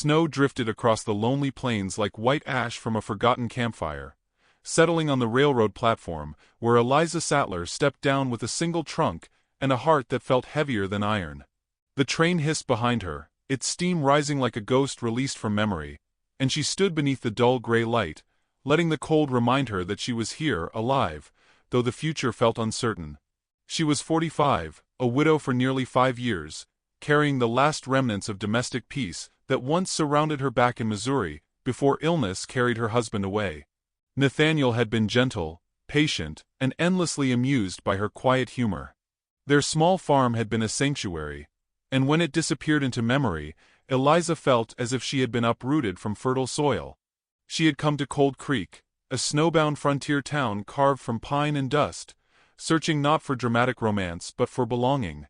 Snow drifted across the lonely plains like white ash from a forgotten campfire, settling on the railroad platform, where Eliza Sattler stepped down with a single trunk and a heart that felt heavier than iron. The train hissed behind her, its steam rising like a ghost released from memory, and she stood beneath the dull gray light, letting the cold remind her that she was here, alive, though the future felt uncertain. She was 45, a widow for nearly 5 years, carrying the last remnants of domestic peace that once surrounded her back in Missouri, before illness carried her husband away. Nathaniel had been gentle, patient, and endlessly amused by her quiet humor. Their small farm had been a sanctuary, and when it disappeared into memory, Eliza felt as if she had been uprooted from fertile soil. She had come to Cold Creek, a snowbound frontier town carved from pine and dust, searching not for dramatic romance but for belonging.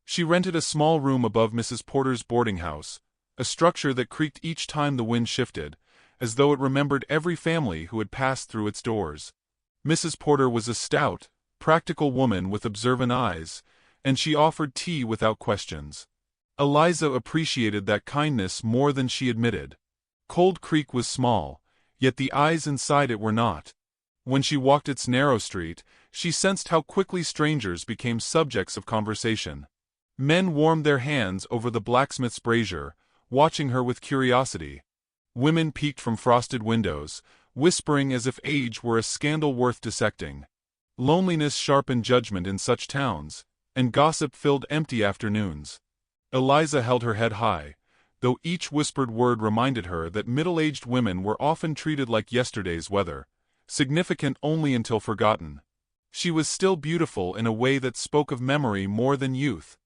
She rented a small room above Mrs. Porter's boarding house, a structure that creaked each time the wind shifted, as though it remembered every family who had passed through its doors. Mrs. Porter was a stout, practical woman with observant eyes, and she offered tea without questions. Eliza appreciated that kindness more than she admitted. Cold Creek was small, yet the eyes inside it were not. When she walked its narrow street, she sensed how quickly strangers became subjects of conversation. Men warmed their hands over the blacksmith's brazier, watching her with curiosity. Women peeked from frosted windows, whispering as if age were a scandal worth dissecting. Loneliness sharpened judgment in such towns, and gossip filled empty afternoons. Eliza held her head high, though each whispered word reminded her that middle-aged women were often treated like yesterday's weather, significant only until forgotten. She was still beautiful in a way that spoke of memory more than youth.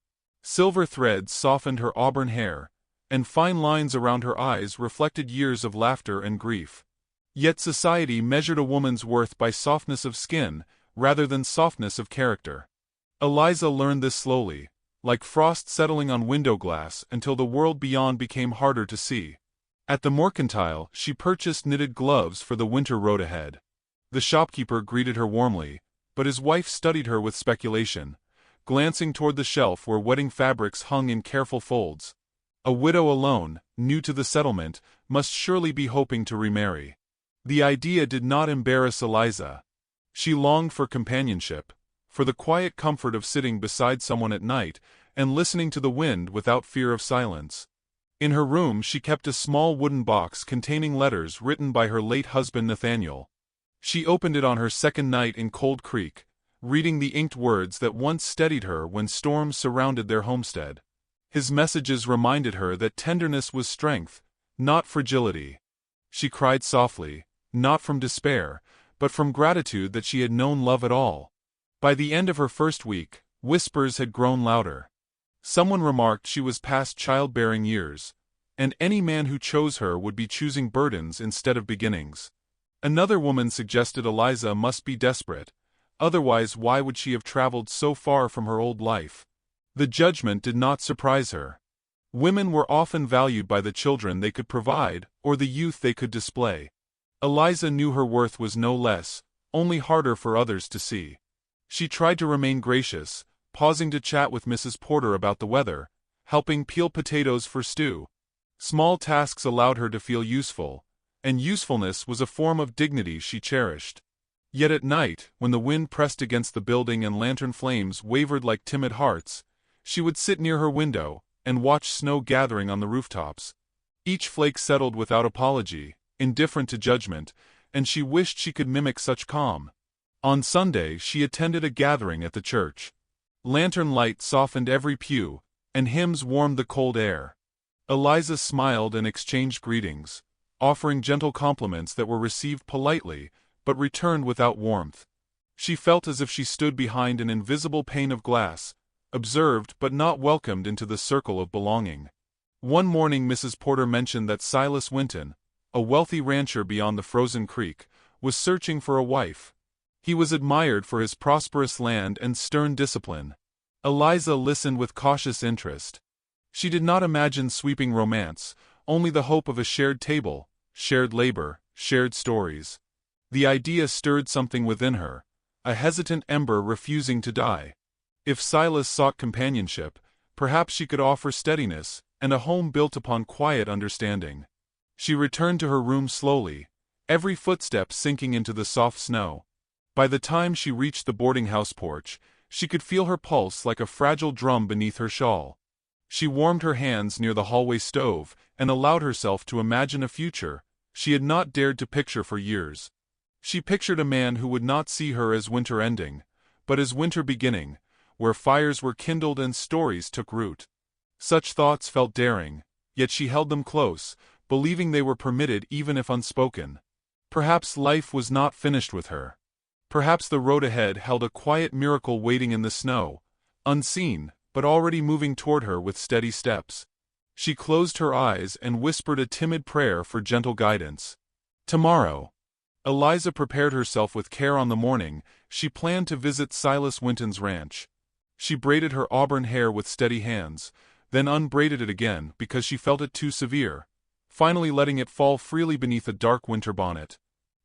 Silver threads softened her auburn hair, and fine lines around her eyes reflected years of laughter and grief. Yet society measured a woman's worth by softness of skin, rather than softness of character. Eliza learned this slowly, like frost settling on window glass until the world beyond became harder to see. At the mercantile, she purchased knitted gloves for the winter road ahead. The shopkeeper greeted her warmly, but his wife studied her with speculation, glancing toward the shelf where wedding fabrics hung in careful folds. A widow alone, new to the settlement, must surely be hoping to remarry. The idea did not embarrass Eliza. She longed for companionship, for the quiet comfort of sitting beside someone at night and listening to the wind without fear of silence. In her room she kept a small wooden box containing letters written by her late husband Nathaniel. She opened it on her second night in Cold Creek, reading the inked words that once steadied her when storms surrounded their homestead. His messages reminded her that tenderness was strength, not fragility. She cried softly, not from despair, but from gratitude that she had known love at all. By the end of her first week, whispers had grown louder. Someone remarked she was past childbearing years, and any man who chose her would be choosing burdens instead of beginnings. Another woman suggested Eliza must be desperate, otherwise why would she have traveled so far from her old life? The judgment did not surprise her. Women were often valued by the children they could provide or the youth they could display. Eliza knew her worth was no less, only harder for others to see. She tried to remain gracious, pausing to chat with Mrs. Porter about the weather, helping peel potatoes for stew. Small tasks allowed her to feel useful, and usefulness was a form of dignity she cherished. Yet at night, when the wind pressed against the building and lantern flames wavered like timid hearts, she would sit near her window and watch snow gathering on the rooftops. Each flake settled without apology, indifferent to judgment, and she wished she could mimic such calm. On Sunday she attended a gathering at the church. Lantern light softened every pew, and hymns warmed the cold air. Eliza smiled and exchanged greetings, offering gentle compliments that were received politely, but returned without warmth. She felt as if she stood behind an invisible pane of glass, observed but not welcomed into the circle of belonging. One morning Mrs. Porter mentioned that Silas Winton, a wealthy rancher beyond the frozen creek, was searching for a wife. He was admired for his prosperous land and stern discipline. Eliza listened with cautious interest. She did not imagine sweeping romance, only the hope of a shared table, shared labor, shared stories. The idea stirred something within her, a hesitant ember refusing to die. If Silas sought companionship, perhaps she could offer steadiness, and a home built upon quiet understanding. She returned to her room slowly, every footstep sinking into the soft snow. By the time she reached the boarding house porch, she could feel her pulse like a fragile drum beneath her shawl. She warmed her hands near the hallway stove and allowed herself to imagine a future she had not dared to picture for years. She pictured a man who would not see her as winter ending, but as winter beginning, where fires were kindled and stories took root. Such thoughts felt daring, yet she held them close, believing they were permitted even if unspoken. Perhaps life was not finished with her. Perhaps the road ahead held a quiet miracle waiting in the snow, unseen, but already moving toward her with steady steps. She closed her eyes and whispered a timid prayer for gentle guidance. Tomorrow. Eliza prepared herself with care. On the morning she planned to visit Silas Winton's ranch. She braided her auburn hair with steady hands, then unbraided it again because she felt it too severe, finally letting it fall freely beneath a dark winter bonnet.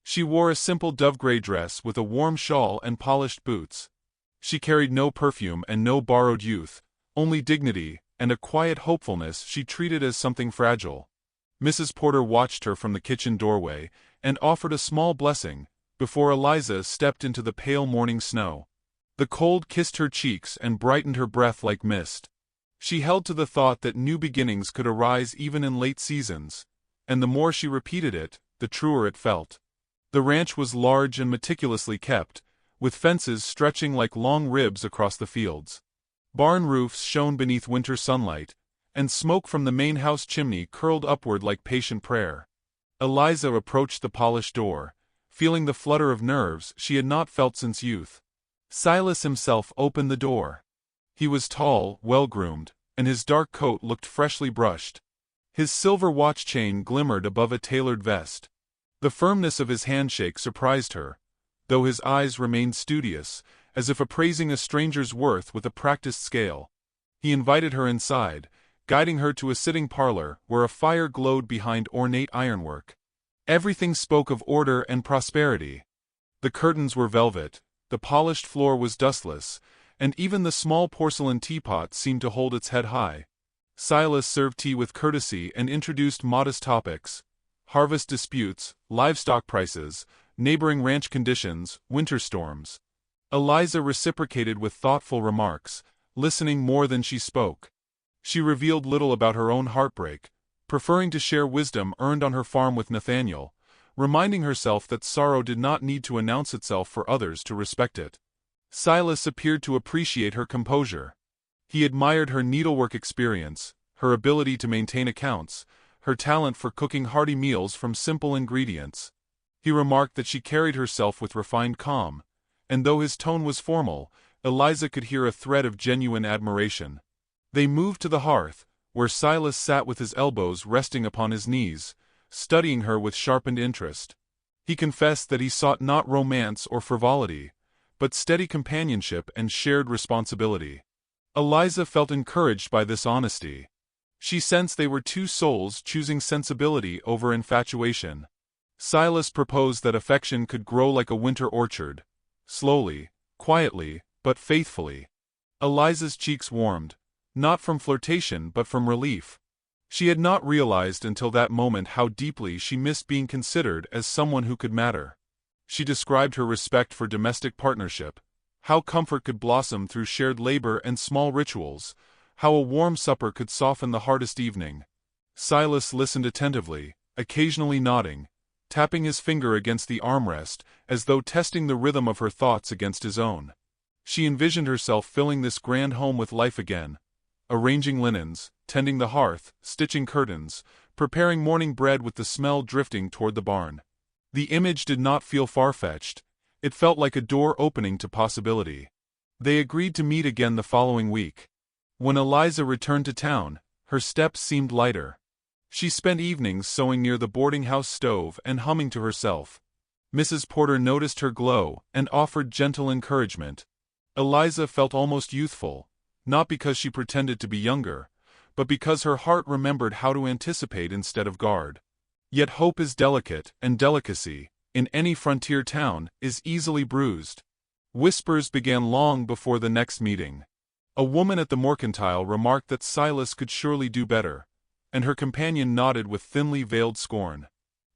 She wore a simple dove-gray dress with a warm shawl and polished boots. She carried no perfume and no borrowed youth, only dignity and a quiet hopefulness she treated as something fragile. Mrs. Porter watched her from the kitchen doorway and offered a small blessing before Eliza stepped into the pale morning snow. The cold kissed her cheeks and brightened her breath like mist. She held to the thought that new beginnings could arise even in late seasons, and the more she repeated it, the truer it felt. The ranch was large and meticulously kept, with fences stretching like long ribs across the fields. Barn roofs shone beneath winter sunlight, and smoke from the main house chimney curled upward like patient prayer. Eliza approached the polished door, feeling the flutter of nerves she had not felt since youth. Silas himself opened the door. He was tall, well-groomed, and his dark coat looked freshly brushed. His silver watch chain glimmered above a tailored vest. The firmness of his handshake surprised her, though his eyes remained studious, as if appraising a stranger's worth with a practiced scale. He invited her inside, guiding her to a sitting parlor where a fire glowed behind ornate ironwork. Everything spoke of order and prosperity. The curtains were velvet, the polished floor was dustless, and even the small porcelain teapot seemed to hold its head high. Silas served tea with courtesy and introduced modest topics: harvest disputes, livestock prices, neighboring ranch conditions, winter storms. Eliza reciprocated with thoughtful remarks, listening more than she spoke. She revealed little about her own heartbreak, preferring to share wisdom earned on her farm with Nathaniel, reminding herself that sorrow did not need to announce itself for others to respect it. Silas appeared to appreciate her composure. He admired her needlework experience, her ability to maintain accounts, her talent for cooking hearty meals from simple ingredients. He remarked that she carried herself with refined calm, and though his tone was formal, Eliza could hear a thread of genuine admiration. They moved to the hearth, where Silas sat with his elbows resting upon his knees, studying her with sharpened interest. He confessed that he sought not romance or frivolity, but steady companionship and shared responsibility. Eliza felt encouraged by this honesty. She sensed they were two souls choosing sensibility over infatuation. Silas proposed that affection could grow like a winter orchard, slowly, quietly, but faithfully. Eliza's cheeks warmed, not from flirtation but from relief. She had not realized until that moment how deeply she missed being considered as someone who could matter. She described her respect for domestic partnership, how comfort could blossom through shared labor and small rituals, how a warm supper could soften the hardest evening. Silas listened attentively, occasionally nodding, tapping his finger against the armrest as though testing the rhythm of her thoughts against his own. She envisioned herself filling this grand home with life again, arranging linens, tending the hearth, stitching curtains, preparing morning bread with the smell drifting toward the barn. The image did not feel far-fetched. It felt like a door opening to possibility. They agreed to meet again the following week. When Eliza returned to town, her steps seemed lighter. She spent evenings sewing near the boarding house stove and humming to herself. Mrs. Porter noticed her glow and offered gentle encouragement. Eliza felt almost youthful, not because she pretended to be younger, but because her heart remembered how to anticipate instead of guard. Yet hope is delicate, and delicacy, in any frontier town, is easily bruised. Whispers began long before the next meeting. A woman at the mercantile remarked that Silas could surely do better, and her companion nodded with thinly veiled scorn.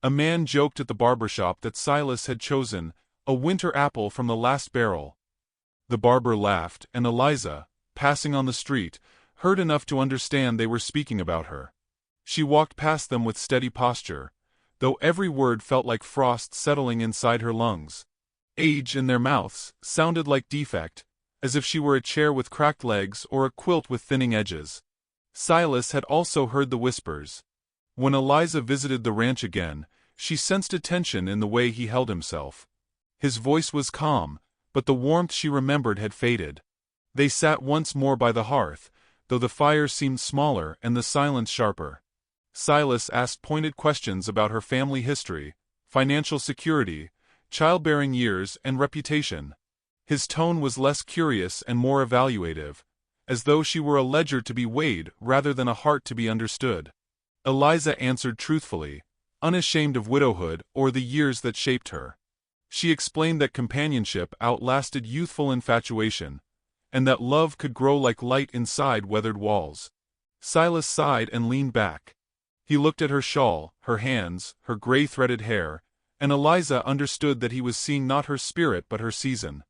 A man joked at the barber shop that Silas had chosen a winter apple from the last barrel. The barber laughed, and Eliza, passing on the street, heard enough to understand they were speaking about her. She walked past them with steady posture, though every word felt like frost settling inside her lungs. Age in their mouths sounded like defect, as if she were a chair with cracked legs or a quilt with thinning edges. Silas had also heard the whispers. When Eliza visited the ranch again, she sensed a tension in the way he held himself. His voice was calm, but the warmth she remembered had faded. They sat once more by the hearth, though the fire seemed smaller and the silence sharper. Silas asked pointed questions about her family history, financial security, childbearing years, and reputation. His tone was less curious and more evaluative, as though she were a ledger to be weighed rather than a heart to be understood. Eliza answered truthfully, unashamed of widowhood or the years that shaped her. She explained that companionship outlasted youthful infatuation, and that love could grow like light inside weathered walls. Silas sighed and leaned back. He looked at her shawl, her hands, her gray-threaded hair, and Eliza understood that he was seeing not her spirit but her season.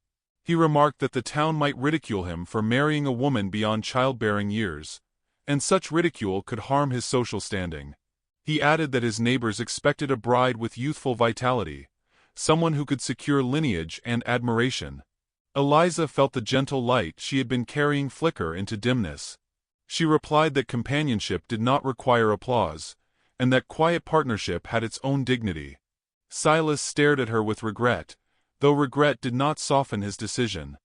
He remarked that the town might ridicule him for marrying a woman beyond childbearing years, and such ridicule could harm his social standing. He added that his neighbors expected a bride with youthful vitality, someone who could secure lineage and admiration. Eliza felt the gentle light she had been carrying flicker into dimness. She replied that companionship did not require applause, and that quiet partnership had its own dignity. Silas stared at her with regret, though regret did not soften his decision.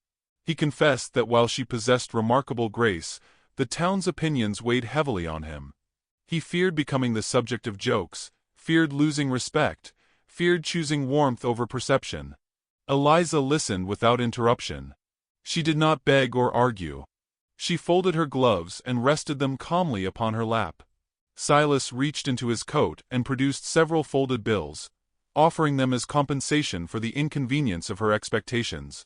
He confessed that while she possessed remarkable grace, the town's opinions weighed heavily on him. He feared becoming the subject of jokes, feared losing respect, feared choosing warmth over perception. Eliza listened without interruption. She did not beg or argue. She folded her gloves and rested them calmly upon her lap. Silas reached into his coat and produced several folded bills, offering them as compensation for the inconvenience of her expectations.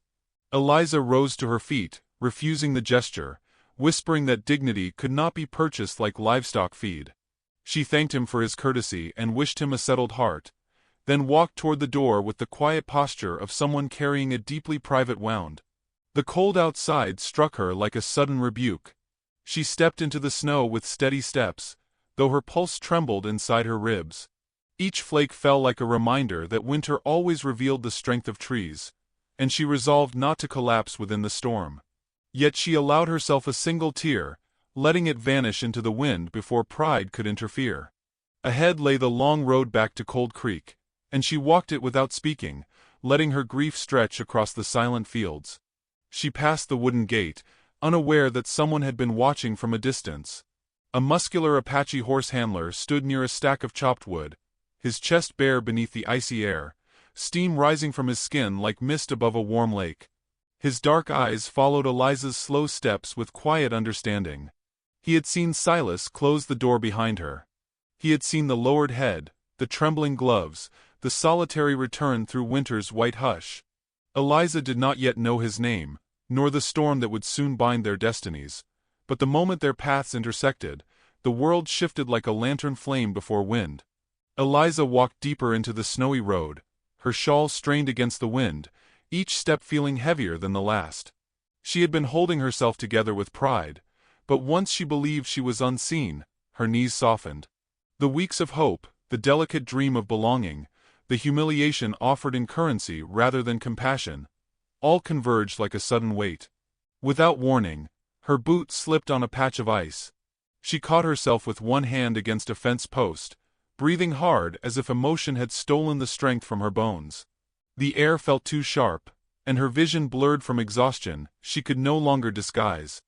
Eliza rose to her feet, refusing the gesture, whispering that dignity could not be purchased like livestock feed. She thanked him for his courtesy and wished him a settled heart, then walked toward the door with the quiet posture of someone carrying a deeply private wound. The cold outside struck her like a sudden rebuke. She stepped into the snow with steady steps, though her pulse trembled inside her ribs. Each flake fell like a reminder that winter always revealed the strength of trees, and she resolved not to collapse within the storm. Yet she allowed herself a single tear, letting it vanish into the wind before pride could interfere. Ahead lay the long road back to Cold Creek, and she walked it without speaking, letting her grief stretch across the silent fields. She passed the wooden gate, unaware that someone had been watching from a distance. A muscular Apache horse handler stood near a stack of chopped wood, his chest bare beneath the icy air, steam rising from his skin like mist above a warm lake. His dark eyes followed Eliza's slow steps with quiet understanding. He had seen Silas close the door behind her. He had seen the lowered head, the trembling gloves, the solitary return through winter's white hush. Eliza did not yet know his name, nor the storm that would soon bind their destinies, but the moment their paths intersected, the world shifted like a lantern flame before wind. Eliza walked deeper into the snowy road, her shawl strained against the wind, each step feeling heavier than the last. She had been holding herself together with pride, but once she believed she was unseen, her knees softened. The weeks of hope, the delicate dream of belonging, the humiliation offered in currency rather than compassion, all converged like a sudden weight. Without warning, her boot slipped on a patch of ice. She caught herself with one hand against a fence post, breathing hard as if emotion had stolen the strength from her bones. The air felt too sharp, and her vision blurred from exhaustion she could no longer disguise.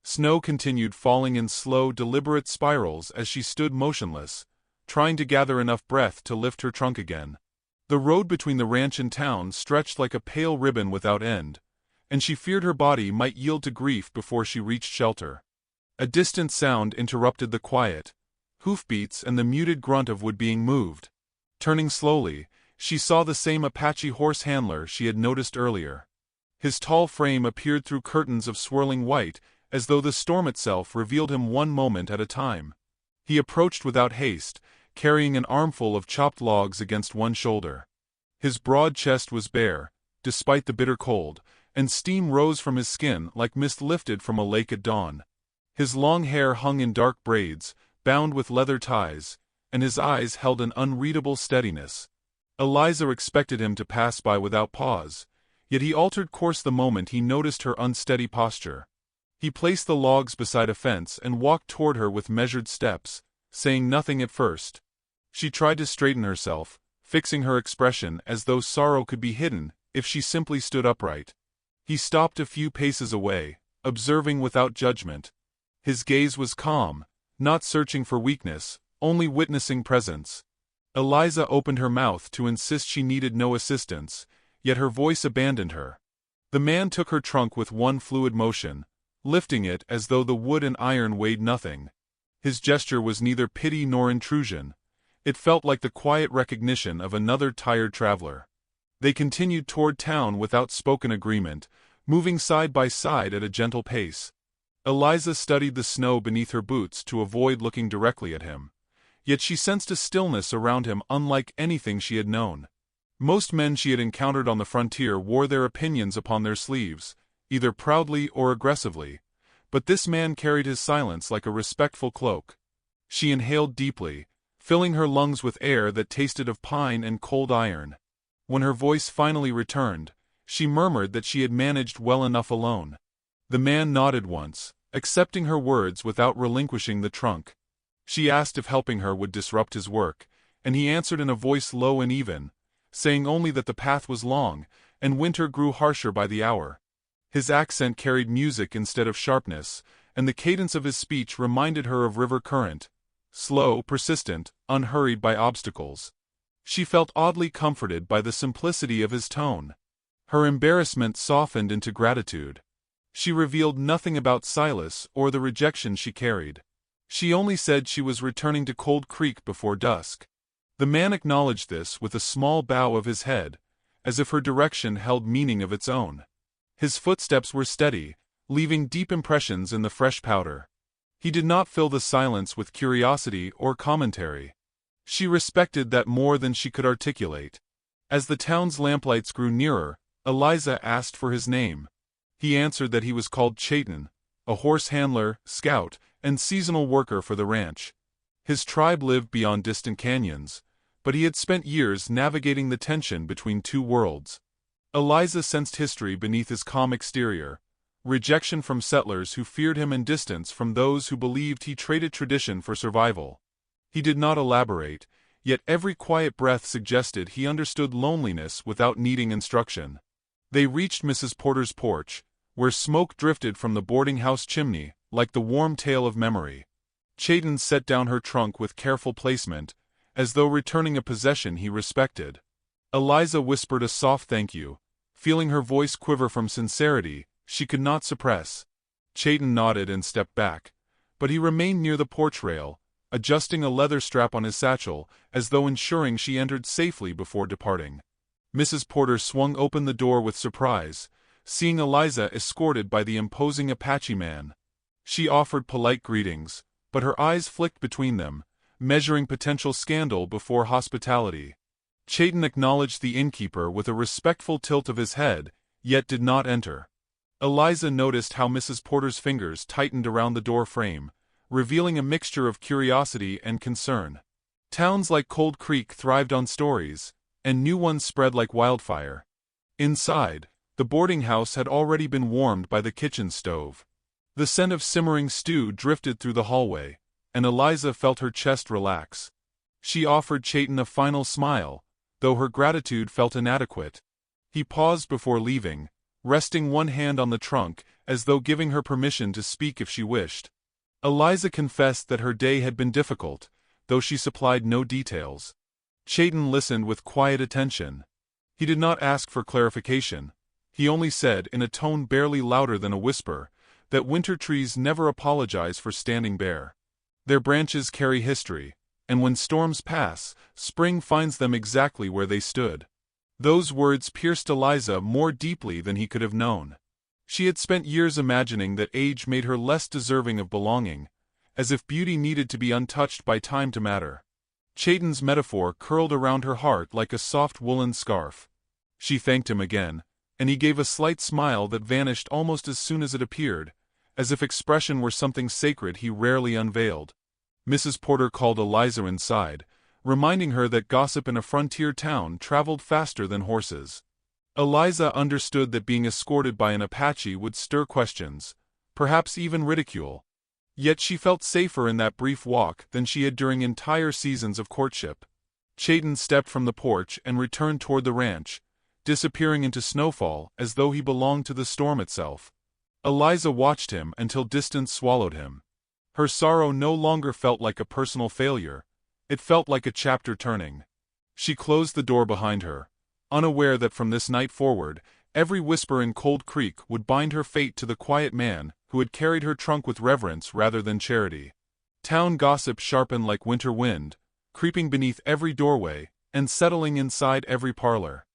Snow continued falling in slow, deliberate spirals as she stood motionless, trying to gather enough breath to lift her trunk again. The road between the ranch and town stretched like a pale ribbon without end, and she feared her body might yield to grief before she reached shelter. A distant sound interrupted the quiet, hoofbeats and the muted grunt of wood being moved. Turning slowly, she saw the same Apache horse handler she had noticed earlier. His tall frame appeared through curtains of swirling white, as though the storm itself revealed him one moment at a time. He approached without haste, carrying an armful of chopped logs against one shoulder. His broad chest was bare, despite the bitter cold, and steam rose from his skin like mist lifted from a lake at dawn. His long hair hung in dark braids, bound with leather ties, and his eyes held an unreadable steadiness. Eliza expected him to pass by without pause, yet he altered course the moment he noticed her unsteady posture. He placed the logs beside a fence and walked toward her with measured steps, saying nothing at first. She tried to straighten herself, fixing her expression as though sorrow could be hidden if she simply stood upright. He stopped a few paces away, observing without judgment. His gaze was calm, not searching for weakness, only witnessing presence. Eliza opened her mouth to insist she needed no assistance, yet her voice abandoned her. The man took her trunk with one fluid motion, lifting it as though the wood and iron weighed nothing. His gesture was neither pity nor intrusion. It felt like the quiet recognition of another tired traveler. They continued toward town without spoken agreement, moving side by side at a gentle pace. Eliza studied the snow beneath her boots to avoid looking directly at him. Yet she sensed a stillness around him unlike anything she had known. Most men she had encountered on the frontier wore their opinions upon their sleeves, either proudly or aggressively, but this man carried his silence like a respectful cloak. She inhaled deeply, filling her lungs with air that tasted of pine and cold iron. When her voice finally returned, she murmured that she had managed well enough alone. The man nodded once, accepting her words without relinquishing the trunk. She asked if helping her would disrupt his work, and he answered in a voice low and even, saying only that the path was long, and winter grew harsher by the hour. His accent carried music instead of sharpness, and the cadence of his speech reminded her of river current, slow, persistent, unhurried by obstacles. She felt oddly comforted by the simplicity of his tone. Her embarrassment softened into gratitude. She revealed nothing about Silas or the rejection she carried. She only said she was returning to Cold Creek before dusk. The man acknowledged this with a small bow of his head, as if her direction held meaning of its own. His footsteps were steady, leaving deep impressions in the fresh powder. He did not fill the silence with curiosity or commentary. She respected that more than she could articulate. As the town's lamplights grew nearer, Eliza asked for his name. He answered that he was called Chayton, a horse handler, scout, and seasonal worker for the ranch. His tribe lived beyond distant canyons, but he had spent years navigating the tension between two worlds. Eliza sensed history beneath his calm exterior, rejection from settlers who feared him and distance from those who believed he traded tradition for survival. He did not elaborate, yet every quiet breath suggested he understood loneliness without needing instruction. They reached Mrs. Porter's porch, where smoke drifted from the boarding house chimney, like the warm tale of memory. Chayton set down her trunk with careful placement, as though returning a possession he respected. Eliza whispered a soft thank you, feeling her voice quiver from sincerity she could not suppress. Chayton nodded and stepped back, but he remained near the porch rail, adjusting a leather strap on his satchel as though ensuring she entered safely before departing. Mrs. Porter swung open the door with surprise, seeing Eliza escorted by the imposing Apache man. She offered polite greetings, but her eyes flicked between them, measuring potential scandal before hospitality. Chayton acknowledged the innkeeper with a respectful tilt of his head, yet did not enter. Eliza noticed how Mrs. Porter's fingers tightened around the door frame, revealing a mixture of curiosity and concern. Towns like Cold Creek thrived on stories, and new ones spread like wildfire. Inside, the boarding house had already been warmed by the kitchen stove. The scent of simmering stew drifted through the hallway, and Eliza felt her chest relax. She offered Chayton a final smile, though her gratitude felt inadequate. He paused before leaving, resting one hand on the trunk as though giving her permission to speak if she wished. Eliza confessed that her day had been difficult, though she supplied no details. Chayton listened with quiet attention. He did not ask for clarification. He only said, in a tone barely louder than a whisper, that winter trees never apologize for standing bare. Their branches carry history, and when storms pass, spring finds them exactly where they stood. Those words pierced Eliza more deeply than he could have known. She had spent years imagining that age made her less deserving of belonging, as if beauty needed to be untouched by time to matter. Chayton's metaphor curled around her heart like a soft woolen scarf. She thanked him again, and he gave a slight smile that vanished almost as soon as it appeared, as if expression were something sacred he rarely unveiled. Mrs. Porter called Eliza inside, reminding her that gossip in a frontier town traveled faster than horses. Eliza understood that being escorted by an Apache would stir questions, perhaps even ridicule. Yet she felt safer in that brief walk than she had during entire seasons of courtship. Chayton stepped from the porch and returned toward the ranch, disappearing into snowfall as though he belonged to the storm itself. Eliza watched him until distance swallowed him. Her sorrow no longer felt like a personal failure, it felt like a chapter turning. She closed the door behind her, unaware that from this night forward, every whisper in Cold Creek would bind her fate to the quiet man who had carried her trunk with reverence rather than charity. Town gossip sharpened like winter wind, creeping beneath every doorway and settling inside every parlor.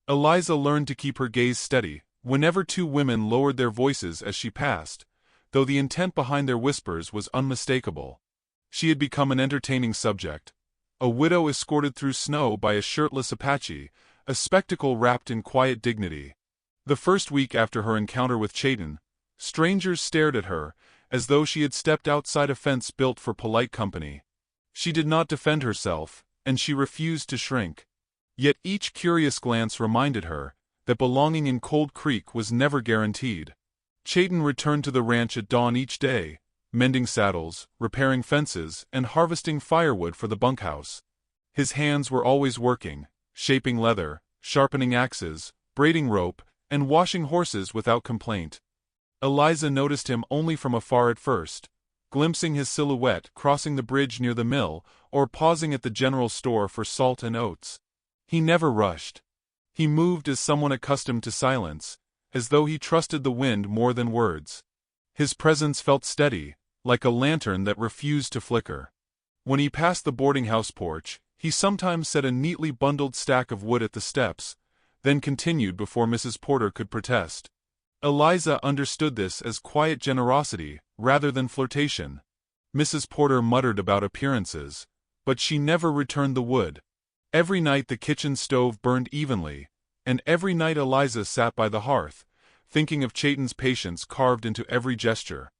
Eliza learned to keep her gaze steady whenever two women lowered their voices as she passed, though the intent behind their whispers was unmistakable. She had become an entertaining subject. A widow escorted through snow by a shirtless Apache, a spectacle wrapped in quiet dignity. The first week after her encounter with Chayton, strangers stared at her, as though she had stepped outside a fence built for polite company. She did not defend herself, and she refused to shrink. Yet each curious glance reminded her that belonging in Cold Creek was never guaranteed. Chayton returned to the ranch at dawn each day, mending saddles, repairing fences, and harvesting firewood for the bunkhouse. His hands were always working, shaping leather, sharpening axes, braiding rope, and washing horses without complaint. Eliza noticed him only from afar at first, glimpsing his silhouette crossing the bridge near the mill or pausing at the general store for salt and oats. He never rushed. He moved as someone accustomed to silence, as though he trusted the wind more than words. His presence felt steady, like a lantern that refused to flicker. When he passed the boarding house porch, he sometimes set a neatly bundled stack of wood at the steps, then continued before Mrs. Porter could protest. Eliza understood this as quiet generosity rather than flirtation. Mrs. Porter muttered about appearances, but she never returned the wood. Every night the kitchen stove burned evenly, and every night Eliza sat by the hearth, thinking of Chayton's patience carved into every gesture.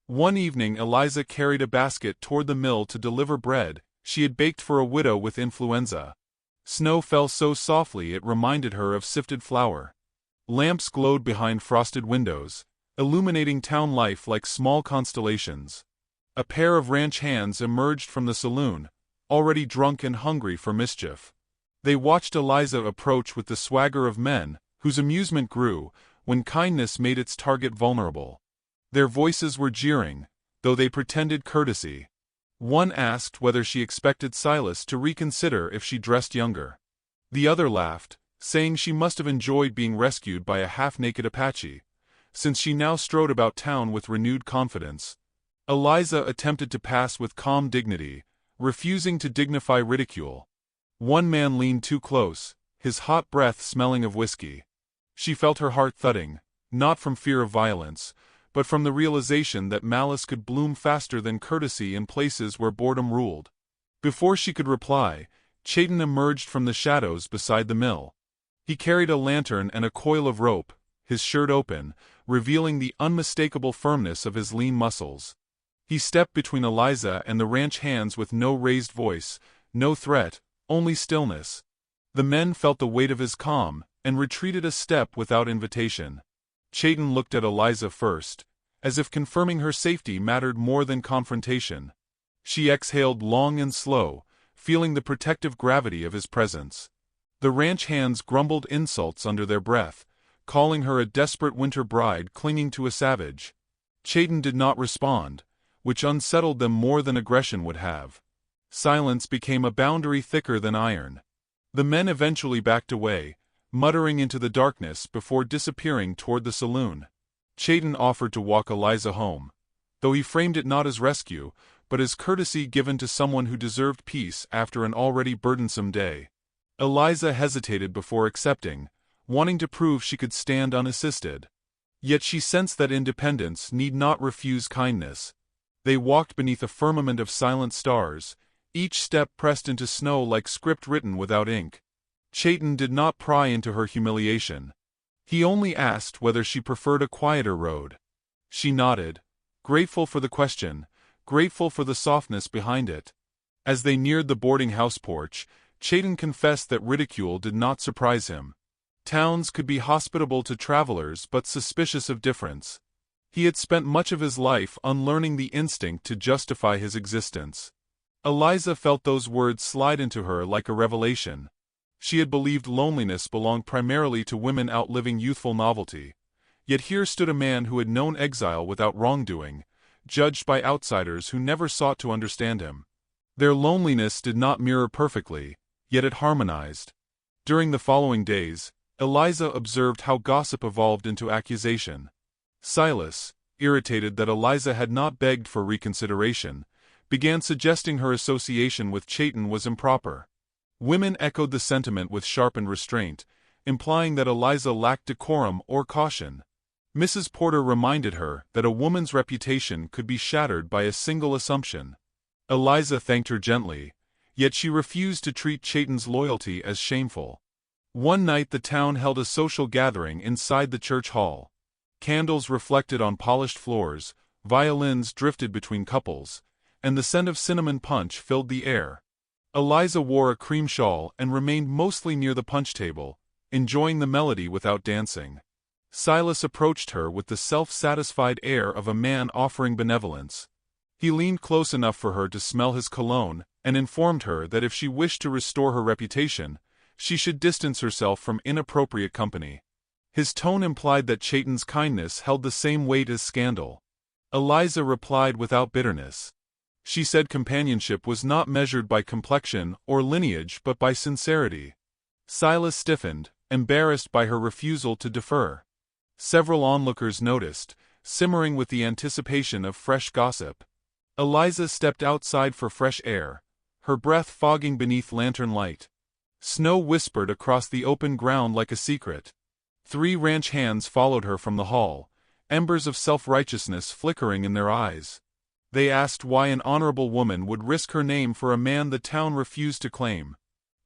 One evening Eliza carried a basket toward the mill to deliver bread she had baked for a widow with influenza. Snow fell so softly it reminded her of sifted flour. Lamps glowed behind frosted windows, illuminating town life like small constellations. A pair of ranch hands emerged from the saloon, already drunk and hungry for mischief. They watched Eliza approach with the swagger of men, whose amusement grew when kindness made its target vulnerable. Their voices were jeering, though they pretended courtesy. One asked whether she expected Silas to reconsider if she dressed younger. The other laughed, saying she must have enjoyed being rescued by a half-naked Apache, since she now strode about town with renewed confidence. Eliza attempted to pass with calm dignity, refusing to dignify ridicule. One man leaned too close, his hot breath smelling of whiskey. She felt her heart thudding, not from fear of violence, but from the realization that malice could bloom faster than courtesy in places where boredom ruled. Before she could reply, Chayton emerged from the shadows beside the mill. He carried a lantern and a coil of rope, his shirt open, revealing the unmistakable firmness of his lean muscles. He stepped between Eliza and the ranch hands with no raised voice, no threat, only stillness. The men felt the weight of his calm, and retreated a step without invitation. Chayton looked at Eliza first, as if confirming her safety mattered more than confrontation. She exhaled long and slow, feeling the protective gravity of his presence. The ranch hands grumbled insults under their breath, calling her a desperate winter bride clinging to a savage. Chayton did not respond, which unsettled them more than aggression would have. Silence became a boundary thicker than iron. The men eventually backed away, muttering into the darkness before disappearing toward the saloon. Chayton offered to walk Eliza home, though he framed it not as rescue, but as courtesy given to someone who deserved peace after an already burdensome day. Eliza hesitated before accepting, wanting to prove she could stand unassisted. Yet she sensed that independence need not refuse kindness. They walked beneath a firmament of silent stars, each step pressed into snow like script written without ink. Chayton did not pry into her humiliation. He only asked whether she preferred a quieter road. She nodded, grateful for the question, grateful for the softness behind it. As they neared the boarding house porch, Chayton confessed that ridicule did not surprise him. Towns could be hospitable to travelers but suspicious of difference. He had spent much of his life unlearning the instinct to justify his existence. Eliza felt those words slide into her like a revelation. She had believed loneliness belonged primarily to women outliving youthful novelty. Yet here stood a man who had known exile without wrongdoing, judged by outsiders who never sought to understand him. Their loneliness did not mirror perfectly, yet it harmonized. During the following days, Eliza observed how gossip evolved into accusation. Silas, irritated that Eliza had not begged for reconsideration, began suggesting her association with Chayton was improper. Women echoed the sentiment with sharpened restraint, implying that Eliza lacked decorum or caution. Mrs. Porter reminded her that a woman's reputation could be shattered by a single assumption. Eliza thanked her gently, yet she refused to treat Chayton's loyalty as shameful. One night the town held a social gathering inside the church hall. Candles reflected on polished floors, violins drifted between couples, and the scent of cinnamon punch filled the air. Eliza wore a cream shawl and remained mostly near the punch table, enjoying the melody without dancing. Silas approached her with the self-satisfied air of a man offering benevolence. He leaned close enough for her to smell his cologne, and informed her that if she wished to restore her reputation, she should distance herself from inappropriate company. His tone implied that Chayton's kindness held the same weight as scandal. Eliza replied without bitterness. She said companionship was not measured by complexion or lineage but by sincerity. Silas stiffened, embarrassed by her refusal to defer. Several onlookers noticed, simmering with the anticipation of fresh gossip. Eliza stepped outside for fresh air, her breath fogging beneath lantern light. Snow whispered across the open ground like a secret. 3 ranch hands followed her from the hall, embers of self-righteousness flickering in their eyes. They asked why an honorable woman would risk her name for a man the town refused to claim.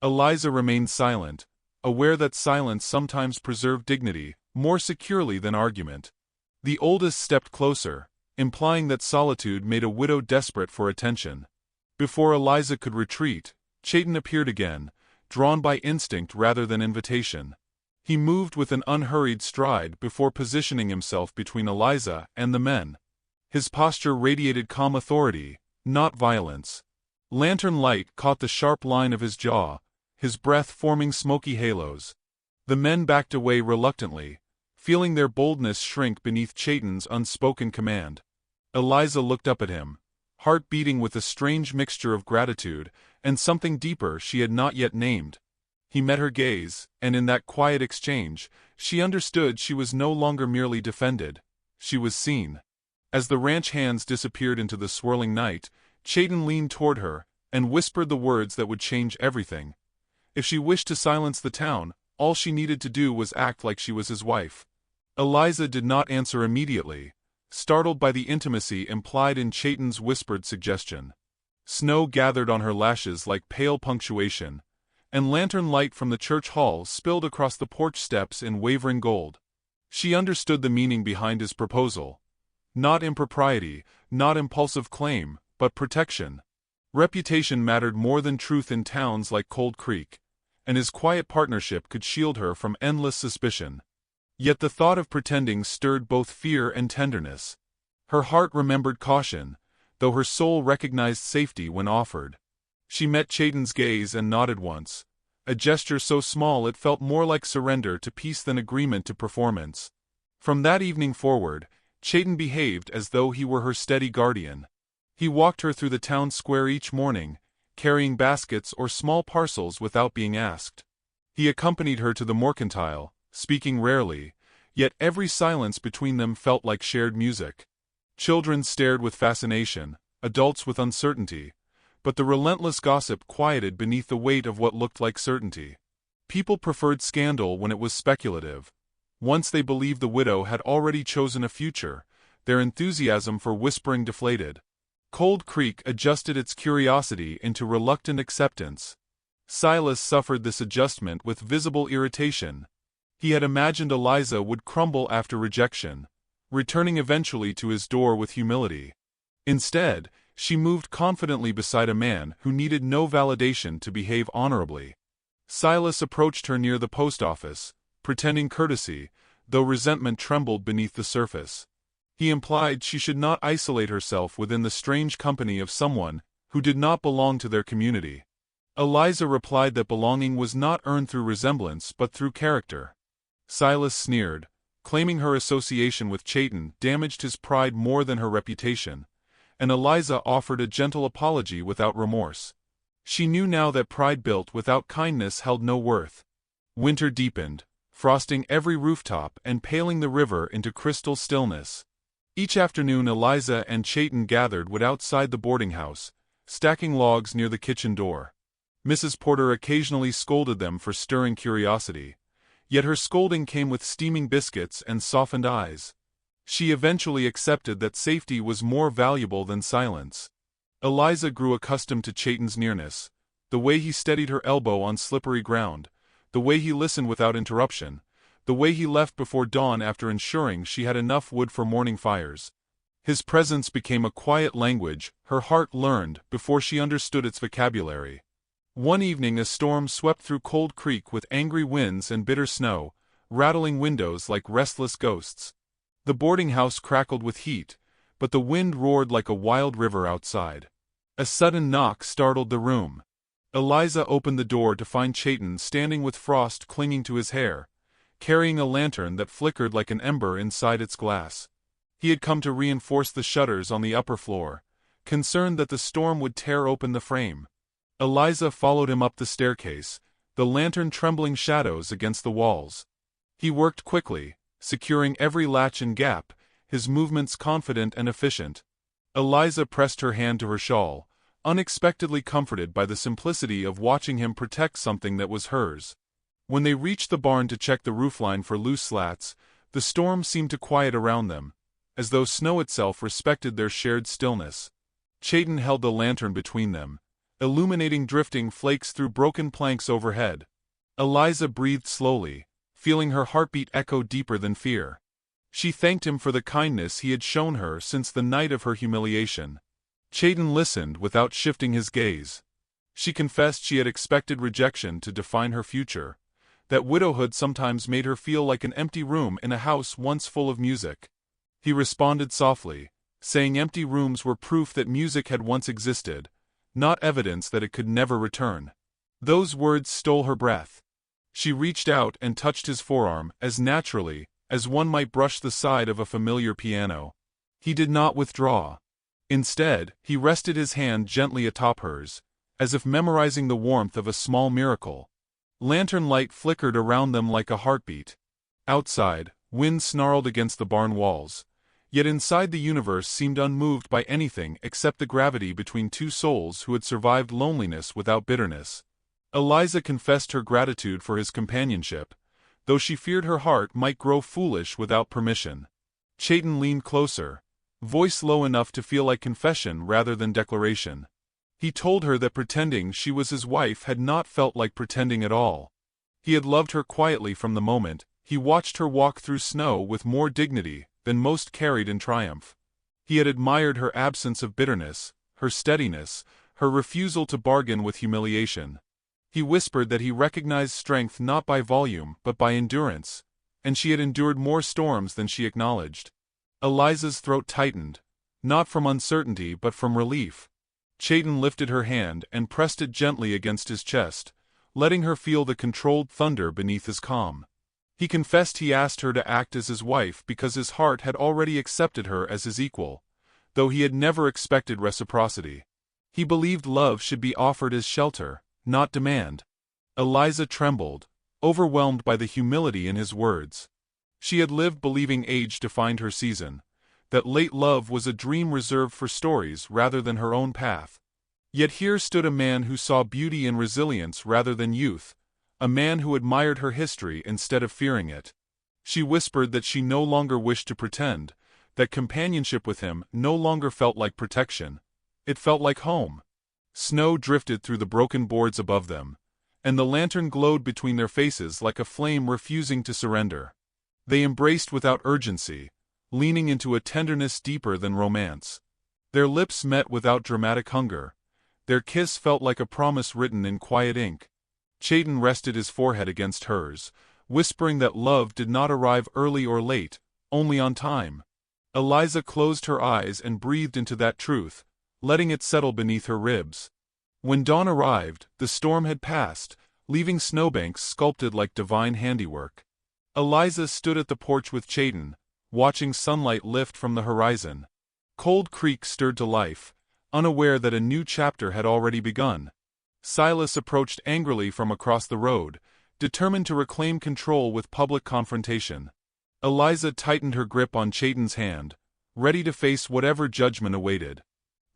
Eliza remained silent, aware that silence sometimes preserved dignity more securely than argument. The oldest stepped closer, implying that solitude made a widow desperate for attention. Before Eliza could retreat, Chayton appeared again, drawn by instinct rather than invitation. He moved with an unhurried stride before positioning himself between Eliza and the men. His posture radiated calm authority, not violence. Lantern light caught the sharp line of his jaw, his breath forming smoky halos. The men backed away reluctantly, feeling their boldness shrink beneath Chayton's unspoken command. Eliza looked up at him, heart beating with a strange mixture of gratitude and something deeper she had not yet named. He met her gaze, and in that quiet exchange, she understood she was no longer merely defended. She was seen. As the ranch hands disappeared into the swirling night, Chayton leaned toward her and whispered the words that would change everything. If she wished to silence the town, all she needed to do was act like she was his wife. Eliza did not answer immediately, startled by the intimacy implied in Chayton's whispered suggestion. Snow gathered on her lashes like pale punctuation, and lantern light from the church hall spilled across the porch steps in wavering gold. She understood the meaning behind his proposal. Not impropriety, not impulsive claim, but protection. Reputation mattered more than truth in towns like Cold Creek, and his quiet partnership could shield her from endless suspicion. Yet the thought of pretending stirred both fear and tenderness. Her heart remembered caution, though her soul recognized safety when offered. She met Chayton's gaze and nodded once, a gesture so small it felt more like surrender to peace than agreement to performance. From that evening forward, Chayton behaved as though he were her steady guardian. He walked her through the town square each morning, carrying baskets or small parcels without being asked. He accompanied her to the mercantile, speaking rarely, yet every silence between them felt like shared music. Children stared with fascination, adults with uncertainty, but the relentless gossip quieted beneath the weight of what looked like certainty. People preferred scandal when it was speculative. Once they believed the widow had already chosen a future, their enthusiasm for whispering deflated. Cold Creek adjusted its curiosity into reluctant acceptance. Silas suffered this adjustment with visible irritation. He had imagined Eliza would crumble after rejection, returning eventually to his door with humility. Instead, she moved confidently beside a man who needed no validation to behave honorably. Silas approached her near the post office, pretending courtesy, though resentment trembled beneath the surface. He implied she should not isolate herself within the strange company of someone who did not belong to their community. Eliza replied that belonging was not earned through resemblance but through character. Silas sneered, claiming her association with Chayton damaged his pride more than her reputation, and Eliza offered a gentle apology without remorse. She knew now that pride built without kindness held no worth. Winter deepened, frosting every rooftop and paling the river into crystal stillness. Each afternoon Eliza and Chayton gathered wood outside the boarding house, stacking logs near the kitchen door. Mrs. Porter occasionally scolded them for stirring curiosity, yet her scolding came with steaming biscuits and softened eyes. She eventually accepted that safety was more valuable than silence. Eliza grew accustomed to Chayton's nearness, the way he steadied her elbow on slippery ground, the way he listened without interruption, the way he left before dawn after ensuring she had enough wood for morning fires. His presence became a quiet language her heart learned before she understood its vocabulary. One evening a storm swept through Cold Creek with angry winds and bitter snow, rattling windows like restless ghosts. The boarding house crackled with heat, but the wind roared like a wild river outside. A sudden knock startled the room. Eliza opened the door to find Chayton standing with frost clinging to his hair, carrying a lantern that flickered like an ember inside its glass. He had come to reinforce the shutters on the upper floor, concerned that the storm would tear open the frame. Eliza followed him up the staircase, the lantern trembling shadows against the walls. He worked quickly, securing every latch and gap, his movements confident and efficient. Eliza pressed her hand to her shawl, unexpectedly comforted by the simplicity of watching him protect something that was hers. When they reached the barn to check the roofline for loose slats, the storm seemed to quiet around them, as though snow itself respected their shared stillness. Chayton held the lantern between them, illuminating drifting flakes through broken planks overhead. Eliza breathed slowly, feeling her heartbeat echo deeper than fear. She thanked him for the kindness he had shown her since the night of her humiliation. Chayton listened without shifting his gaze. She confessed she had expected rejection to define her future, that widowhood sometimes made her feel like an empty room in a house once full of music. He responded softly, saying empty rooms were proof that music had once existed, not evidence that it could never return. Those words stole her breath. She reached out and touched his forearm as naturally as one might brush the side of a familiar piano. He did not withdraw. Instead, he rested his hand gently atop hers, as if memorizing the warmth of a small miracle. Lantern light flickered around them like a heartbeat. Outside, wind snarled against the barn walls, yet inside the universe seemed unmoved by anything except the gravity between two souls who had survived loneliness without bitterness. Eliza confessed her gratitude for his companionship, though she feared her heart might grow foolish without permission. Chayton leaned closer, voice low enough to feel like confession rather than declaration. He told her that pretending she was his wife had not felt like pretending at all. He had loved her quietly from the moment he watched her walk through snow with more dignity than most carried in triumph. He had admired her absence of bitterness, her steadiness, her refusal to bargain with humiliation. He whispered that he recognized strength not by volume but by endurance, and she had endured more storms than she acknowledged. Eliza's throat tightened, not from uncertainty but from relief. Chayton lifted her hand and pressed it gently against his chest, letting her feel the controlled thunder beneath his calm. He confessed he asked her to act as his wife because his heart had already accepted her as his equal, though he had never expected reciprocity. He believed love should be offered as shelter, not demand. Eliza trembled, overwhelmed by the humility in his words. She had lived believing age defined her season, that late love was a dream reserved for stories rather than her own path. Yet here stood a man who saw beauty in resilience rather than youth, a man who admired her history instead of fearing it. She whispered that she no longer wished to pretend, that companionship with him no longer felt like protection, It felt like home. Snow drifted through the broken boards above them, and the lantern glowed between their faces like a flame refusing to surrender. They embraced without urgency, leaning into a tenderness deeper than romance. Their lips met without dramatic hunger. Their kiss felt like a promise written in quiet ink. Chayton rested his forehead against hers, whispering that love did not arrive early or late, only on time. Eliza closed her eyes and breathed into that truth, letting it settle beneath her ribs. When dawn arrived, the storm had passed, leaving snowbanks sculpted like divine handiwork. Eliza stood at the porch with Chayton, watching sunlight lift from the horizon. Cold Creek stirred to life, unaware that a new chapter had already begun. Silas approached angrily from across the road, determined to reclaim control with public confrontation. Eliza tightened her grip on Chayton's hand, ready to face whatever judgment awaited.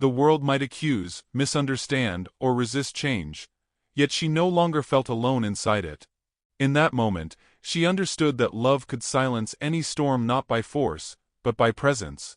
The world might accuse, misunderstand, or resist change, yet she no longer felt alone inside it. In that moment, she understood that love could silence any storm not by force, but by presence.